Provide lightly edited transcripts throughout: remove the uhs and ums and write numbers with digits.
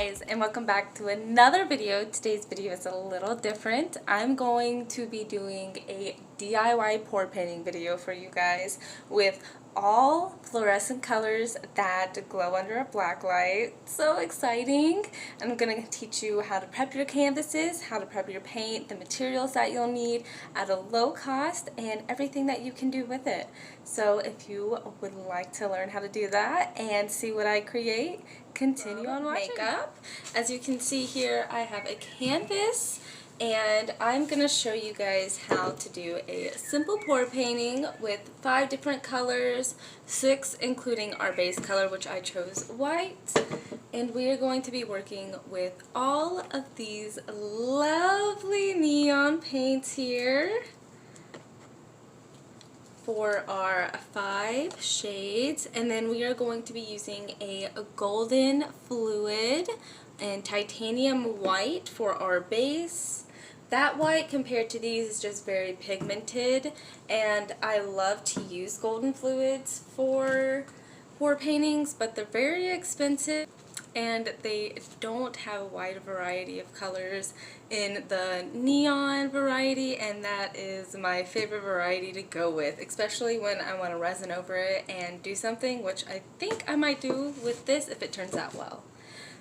guys, and welcome back to another video. Today's video is a little different. I'm going to be doing a DIY pour painting video for you guys with all fluorescent colors that glow under a black light. So exciting! I'm going to teach you how to prep your canvases, how to prep your paint, the materials that you'll need at a low cost, and everything that you can do with it. So if you would like to learn how to do that and see what I create, continue on watching. Makeup. As you can see here, I have a canvas, and I'm going to show you guys how to do a simple pour painting with 5 different colors, 6 including our base color, which I chose white. And we are going to be working with all of these lovely neon paints here for our 5 shades, and then we are going to be using a golden fluid and titanium white for our base. That white compared to these is just very pigmented, and I love to use golden fluids for pour paintings, but they're very expensive and they don't have a wide variety of colors in the neon variety, and that is my favorite variety to go with, especially when I want to resin over it and do something, which I think I might do with this if it turns out well.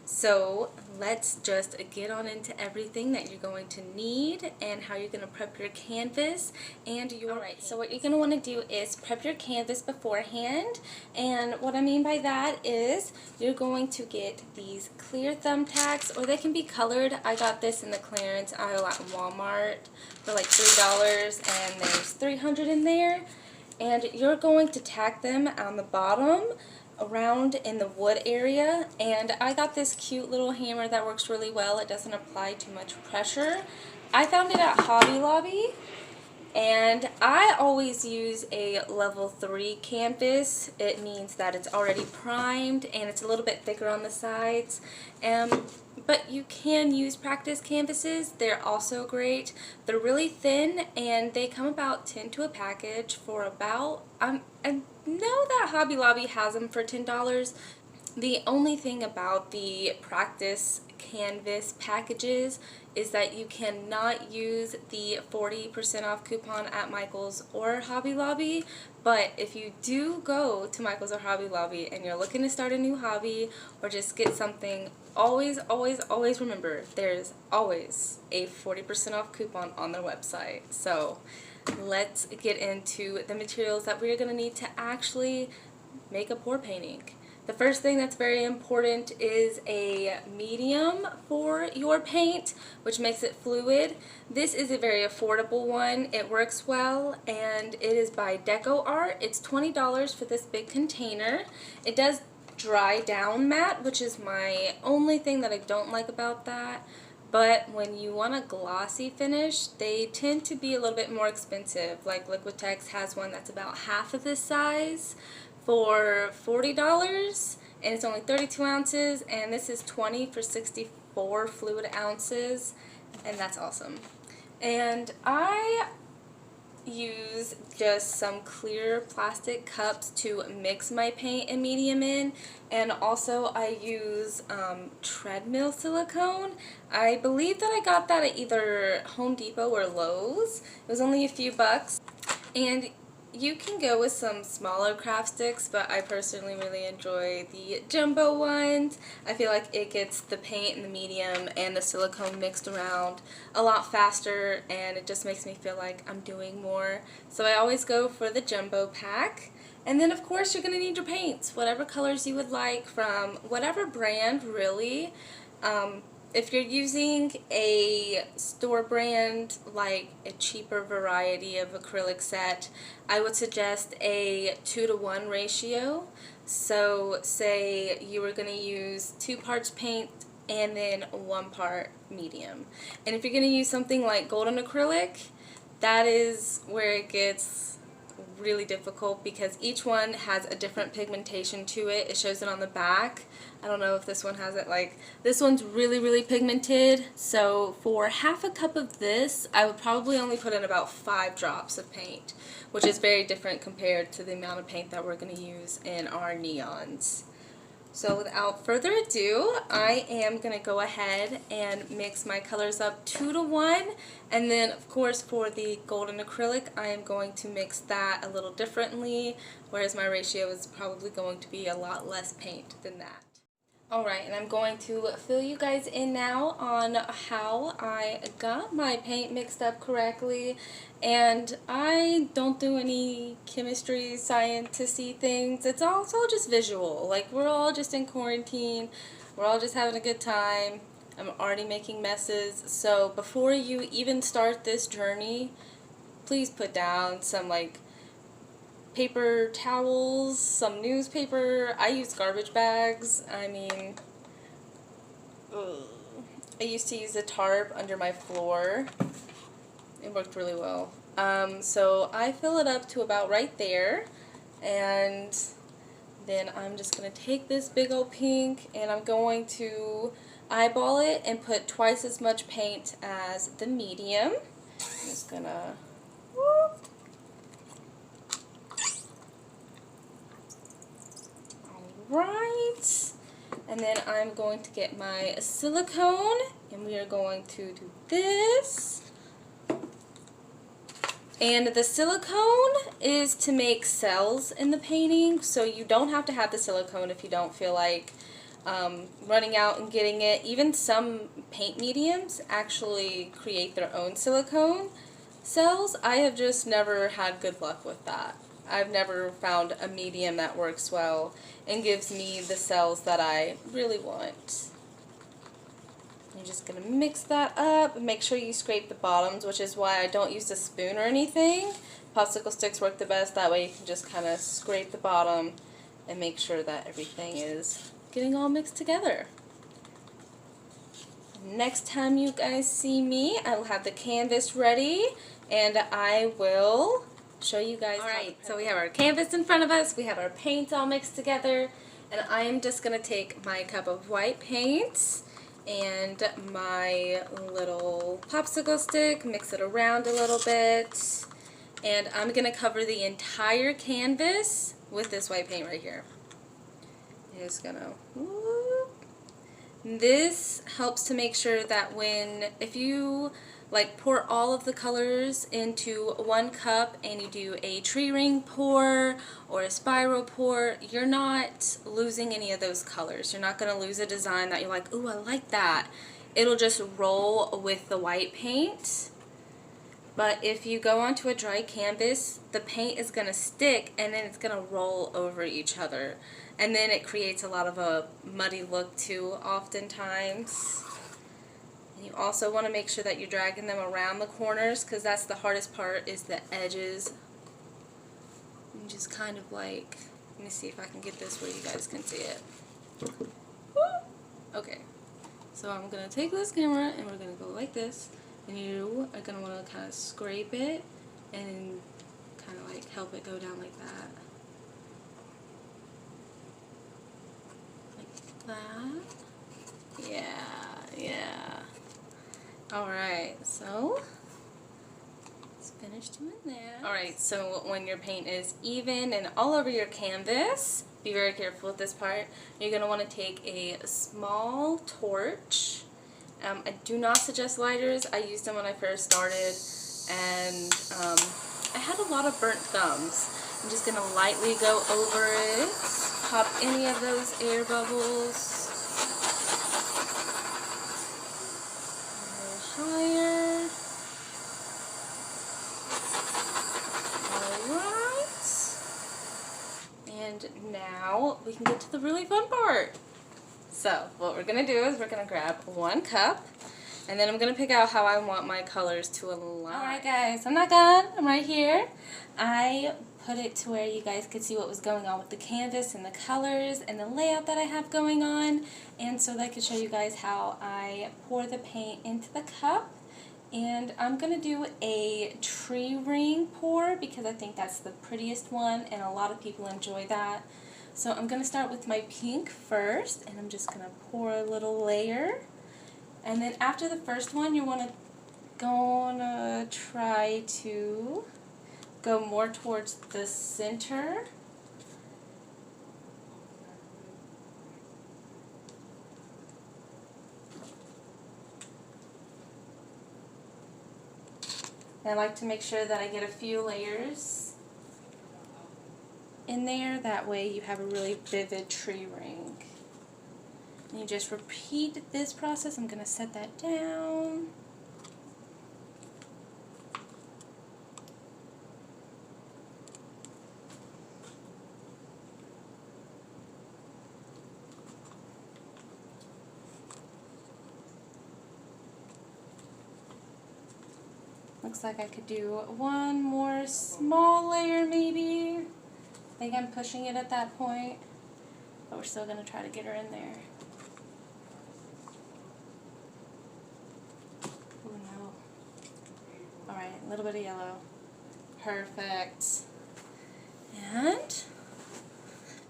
So let's just get on into everything that you're going to need and how you're going to prep your canvas and your Alright, so what you're going to want to do is prep your canvas beforehand, and what I mean by that is you're going to get these clear thumbtacks, or they can be colored. I got this in the clearance aisle at Walmart for like $3, and there's 300 in there, and you're going to tack them on the bottom around in the wood area. And I got this cute little hammer that works really well. It doesn't apply too much pressure. I found it at Hobby Lobby, and I always use a level 3 canvas. It means that it's already primed and it's a little bit thicker on the sides. But you can use practice canvases. They're also great. They're really thin, and they come about 10 to a package for about, I know that Hobby Lobby has them for $10. The only thing about the practice canvas packages is that you cannot use the 40% off coupon at Michael's or Hobby Lobby. But if you do go to Michael's or Hobby Lobby and you're looking to start a new hobby or just get something, always remember there's always a 40% off coupon on their website. So let's get into the materials that we're going to need to actually make a pour painting. The first thing that's very important is a medium for your paint, which makes it fluid. This is a very affordable one. It works well, and it is by Deco Art. It's $20 for this big container. It does dry down matte, which is my only thing that I don't like about that. But when you want a glossy finish, they tend to be a little bit more expensive. Like Liquitex has one that's about half of this size for $40, and it's only 32 ounces, and this is 20 for 64 fluid ounces, and that's awesome. And I use just some clear plastic cups to mix my paint and medium in, and also I use treadmill silicone. I believe that I got that at either Home Depot or Lowe's. It was only a few bucks, and you can go with some smaller craft sticks, but I personally really enjoy the jumbo ones. I feel like it gets the paint and the medium and the silicone mixed around a lot faster, and it just makes me feel like I'm doing more. So I always go for the jumbo pack. And then of course you're going to need your paints, whatever colors you would like from whatever brand really. If you're using a store brand, like a cheaper variety of acrylic set, I would suggest a 2-to-1 ratio. So say you were going to use 2 parts paint and then 1 part medium. And if you're going to use something like golden acrylic, that is where it gets really difficult, because each one has a different pigmentation to it. It shows it on the back. I don't know if this one has it. Like, this one's really pigmented, so for half a cup of this I would probably only put in about 5 drops of paint, which is very different compared to the amount of paint that we're going to use in our neons. So without further ado, I am going to go ahead and mix my colors up 2 to 1, and then of course for the golden acrylic I am going to mix that a little differently, whereas my ratio is probably going to be a lot less paint than that. Alright, and I'm going to fill you guys in now on how I got my paint mixed up correctly. And I don't do any chemistry, science-y things. It's all just visual. Like, we're all just in quarantine. We're all just having a good time. I'm already making messes. So before you even start this journey, please put down some, like, paper towels, some newspaper. I use garbage bags. I mean, I used to use a tarp under my floor. It worked really well. So I fill it up to about right there, and then I'm just going to take this big old pink and I'm going to eyeball it and put twice as much paint as the medium. I'm just going to right, and then I'm going to get my silicone and we are going to do this. And the silicone is to make cells in the painting, so you don't have to have the silicone if you don't feel like running out and getting it. Even some paint mediums actually create their own silicone cells. I have just never had good luck with that. I've never found a medium that works well and gives me the cells that I really want. You're just going to mix that up and make sure you scrape the bottoms, which is why I don't use a spoon or anything. Popsicle sticks work the best. That way you can just kind of scrape the bottom and make sure that everything is getting all mixed together. Next time you guys see me, I will have the canvas ready and I will show you guys. Alright, so we have our canvas in front of us, we have our paint all mixed together, and I am just going to take my cup of white paint and my little popsicle stick, mix it around a little bit, and I'm going to cover the entire canvas with this white paint right here. I'm just going to whoop. This helps to make sure that if you like pour all of the colors into one cup and you do a tree ring pour or a spiral pour, you're not losing any of those colors. You're not going to lose a design that you're like, ooh, I like that. It'll just roll with the white paint. But if you go onto a dry canvas, the paint is going to stick and then it's going to roll over each other. And then it creates a lot of a muddy look too, oftentimes. And you also want to make sure that you're dragging them around the corners, because that's the hardest part, is the edges. And just kind of like, let me see if I can get this where you guys can see it. Okay, so I'm going to take this camera and we're going to go like this, and you are going to want to kind of scrape it and kind of like help it go down like that. Like that. Yeah. Alright, so let's finish doing that. Alright, so when your paint is even and all over your canvas, be very careful with this part. You're going to want to take a small torch. I do not suggest lighters. I used them when I first started, and I had a lot of burnt thumbs. I'm just going to lightly go over it, pop any of those air bubbles. Higher. Alright. And now we can get to the really fun part. So what we're going to do is we're going to grab one cup, and then I'm going to pick out how I want my colors to align. Alright guys, I'm not done. I'm right here. I put it to where you guys could see what was going on with the canvas and the colors and the layout that I have going on, and so that I could show you guys how I pour the paint into the cup. And I'm going to do a tree ring pour because I think that's the prettiest one and a lot of people enjoy that. So I'm going to start with my pink first, and I'm just going to pour a little layer. And then after the first one, you're gonna try to go more towards the center. And I like to make sure that I get a few layers in there. That way you have a really vivid tree ring. And you just repeat this process. I'm going to set that down. Looks like I could do one more small layer maybe. I think I'm pushing it at that point, but we're still going to try to get her in there. Oh no. Alright, a little bit of yellow. Perfect. And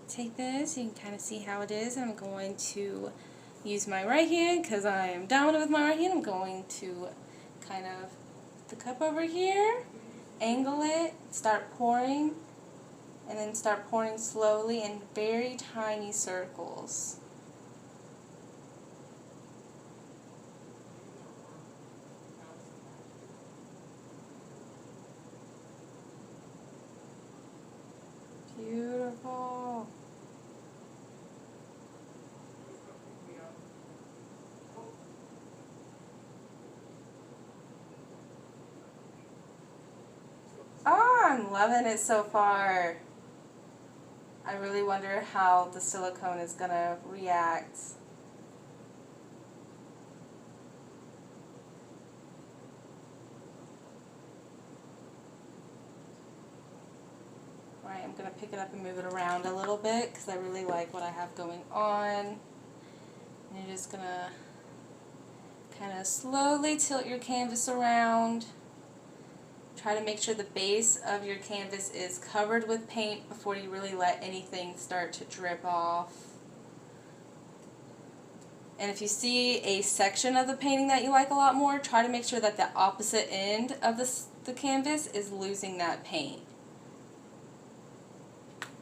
take this, you can kind of see how it is. I'm going to use my right hand because I am dominant with my right hand. I'm going to kind of the cup over here, angle it, start pouring, and then start pouring slowly in very tiny circles. Beautiful. Oh, I'm loving it so far. I really wonder how the silicone is going to react. Alright, I'm going to pick it up and move it around a little bit because I really like what I have going on. And you're just going to kind of slowly tilt your canvas around. Try to make sure the base of your canvas is covered with paint before you really let anything start to drip off. And if you see a section of the painting that you like a lot more, try to make sure that the opposite end of the canvas is losing that paint.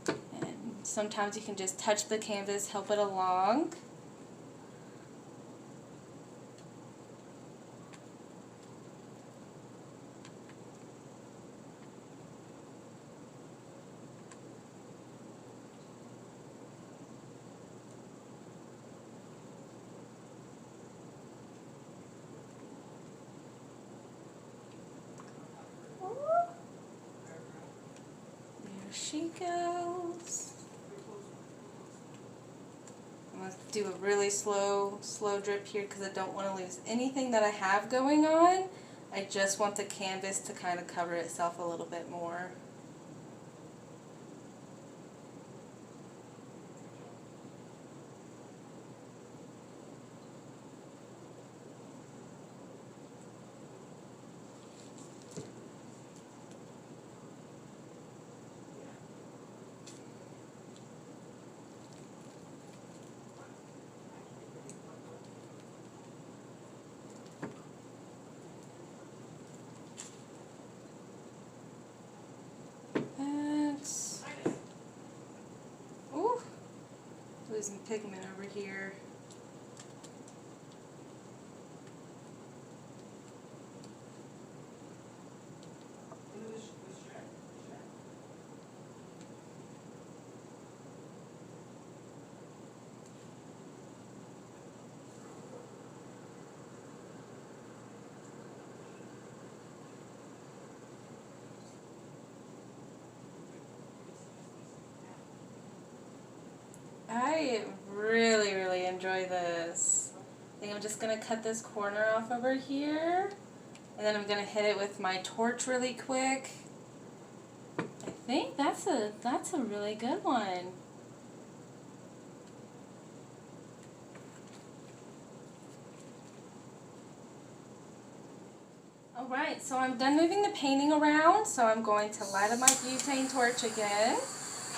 And sometimes you can just touch the canvas, help it along. She goes. I'm going to do a really slow drip here because I don't want to lose anything that I have going on. I just want the canvas to kind of cover itself a little bit more. Losing pigment over here. I really enjoy this. I think I'm just going to cut this corner off over here, and then I'm going to hit it with my torch really quick. I think that's a really good one. Alright, so I'm done moving the painting around, so I'm going to light up my butane torch again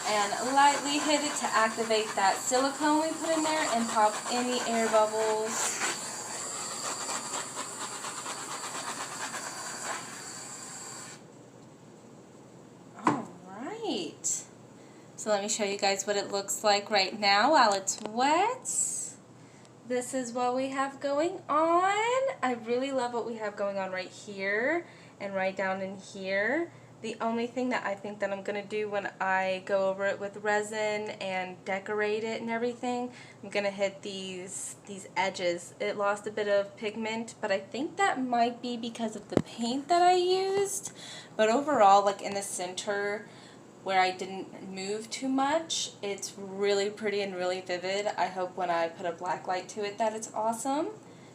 and lightly hit it to activate that silicone we put in there and pop any air bubbles. Alright, so let me show you guys what it looks like right now while it's wet. This is what we have going on. I really love what we have going on right here. and right down in here. The only thing that I think that I'm going to do when I go over it with resin and decorate it and everything, I'm going to hit these edges. It lost a bit of pigment, but I think that might be because of the paint that I used. But overall, like in the center where I didn't move too much, it's really pretty and really vivid. I hope when I put a black light to it that it's awesome.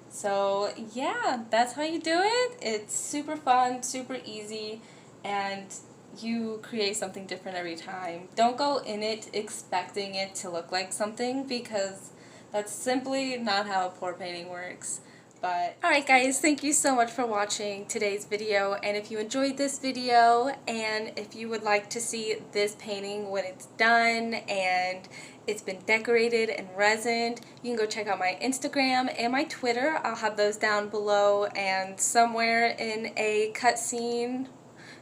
So yeah, that's how you do it. It's super fun, super easy, and you create something different every time. Don't go in it expecting it to look like something, because that's simply not how a pour painting works. But alright guys, thank you so much for watching today's video, and if you enjoyed this video and if you would like to see this painting when it's done and it's been decorated and resined, you can go check out my Instagram and my Twitter. I'll have those down below and somewhere in a cutscene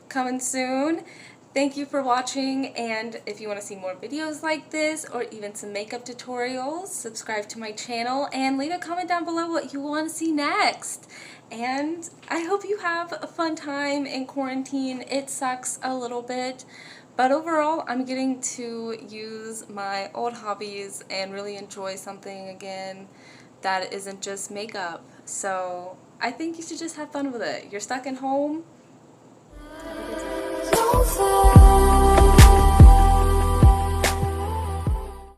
coming soon. Thank you for watching, and if you want to see more videos like this or even some makeup tutorials, subscribe to my channel and leave a comment down below what you want to see next. And I hope you have a fun time in quarantine. It sucks a little bit, but overall I'm getting to use my old hobbies and really enjoy something again that isn't just makeup. So I think you should just have fun with it. You're stuck at home. So far.